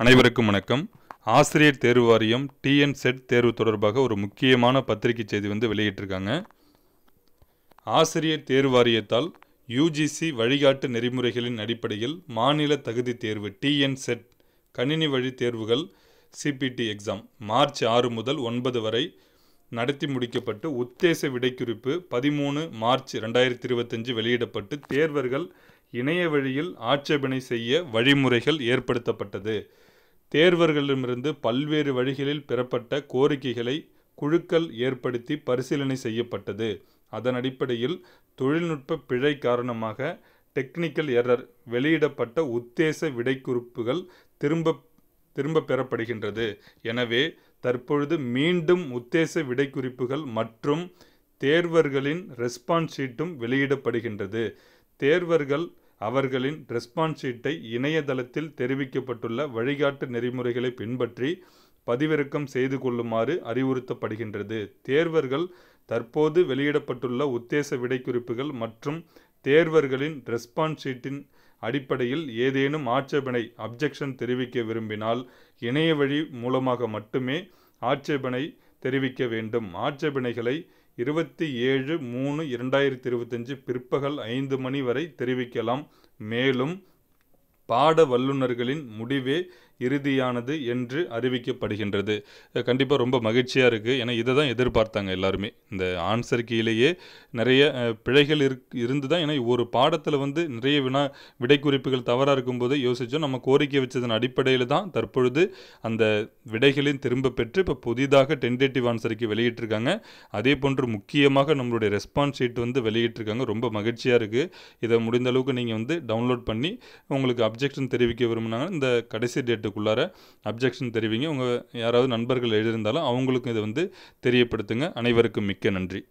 அனைவருக்கும் வணக்கம். ஆசிரியர் தேர்வு வாரியம் டிஎன் செட் தேர்வு தொடர்பாக ஒரு முக்கியமான பத்திரிகை செய்தி வெளியிட்டிருக்காங்க. ஆசிரியர் தேர்வு வாரியத்தால் யுஜிசி வழிகாட்டு நெறிமுறைகளின் அடிப்படையில் மாநில தகுதி தேர்வு டிஎன் செட் கணினி வழி தேர்வுகள் சிபிடி எக்ஸாம் மார்ச் 6 முதல் 9 வரை நடத்தி முடிக்கப்பட்டு உத்தேச விடைக்குறிப்பு 13 மார்ச் 2025 வெளியிடப்பட்டு தேர்வர்கள் இணைய வழியில் ஆட்சேபனை செய்ய வழிமுறைகள் ஏற்படுத்தப்பட்டது. தேர்வர்களிடமிருந்து பல்வேறு வழிகளில் பெறப்பட்ட கோரிக்கைகளை குழுக்கள் ஏற்படுத்தி பரிசீலனை செய்யப்பட்டது. அதன் அடிப்படையில் தொழில்நுட்ப பிழை காரணமாக டெக்னிக்கல் எரர் வெளியிடப்பட்ட உத்தேச விடைக்குறிப்புகள் திரும்ப பெறப்படுகின்றது. எனவே தற்பொழுது மீண்டும் உத்தேச விடைக்குறிப்புகள் மற்றும் தேர்வர்களின் ரெஸ்பான்ஸ் ஷீட்டும் வெளியிடப்படுகின்றது. தேர்வர்கள் அவர்களின் ரெஸ்பான்ஸ் ஷீட்டை இணையதளத்தில் தெரிவிக்கப்பட்டுள்ள வழிகாட்டு நெறிமுறைகளை பின்பற்றி பதிவிறக்கம் செய்து கொள்ளுமாறு அறிவுறுத்தப்படுகின்றது. தேர்வர்கள் தற்போது வெளியிடப்பட்டுள்ள உத்தேச விடைக்குறிப்புகள் மற்றும் தேர்வர்களின் ரெஸ்பான்ஸ் ஷீட்டின் அடிப்படையில் ஏதேனும் ஆட்சேபனை அப்ஜெக்ஷன் தெரிவிக்க விரும்பினால் இணைய வழி மூலமாக மட்டுமே ஆட்சேபனை தெரிவிக்க வேண்டும். ஆட்சேபனைகளை 27/3/2025 பிற்பகல் 5 மணி வரை தெரிவிக்கலாம். மேலும் பாட வல்லுநர்களின் முடிவே இறுதியானது என்று அறிவிக்கப்படுகின்றது. கண்டிப்பாக ரொம்ப மகிழ்ச்சியாக இருக்குது. ஏன்னா இதை தான் எதிர்பார்த்தாங்க எல்லாருமே. இந்த ஆன்சர் கீழேயே நிறைய பிழைகள் இருந்து தான், ஏன்னா ஒரு பாடத்தில் நிறைய விடைக்குறிப்புகள் தவறாக இருக்கும்போது யோசித்தோம். நம்ம கோரிக்கை வச்சதன் அடிப்படையில் தான் தற்பொழுது அந்த விடைகளின் திரும்ப பெற்று இப்போ புதிதாக டென்டேட்டிவ் ஆன்சருக்கு வெளியிட்டிருக்காங்க. அதே போன்று முக்கியமாக நம்மளுடைய ரெஸ்பான்ஸ் ஷீட் வெளியிட்டிருக்காங்க. ரொம்ப மகிழ்ச்சியாக இருக்குது. இதை முடிந்த அளவுக்கு நீங்கள் டவுன்லோட் பண்ணி உங்களுக்கு அப்ஜெக்ஷன் தெரிவிக்க விரும்பினாங்க இந்த கடைசி டேட்டுக்குள்ளார அப்ஜெக்ஷன் தெரிவிங்க. உங்கள் யாராவது நண்பர்கள் எழுதியிருந்தாலும் அவங்களுக்கும் இதை தெரியப்படுத்துங்க. அனைவருக்கும் மிக்க நன்றி.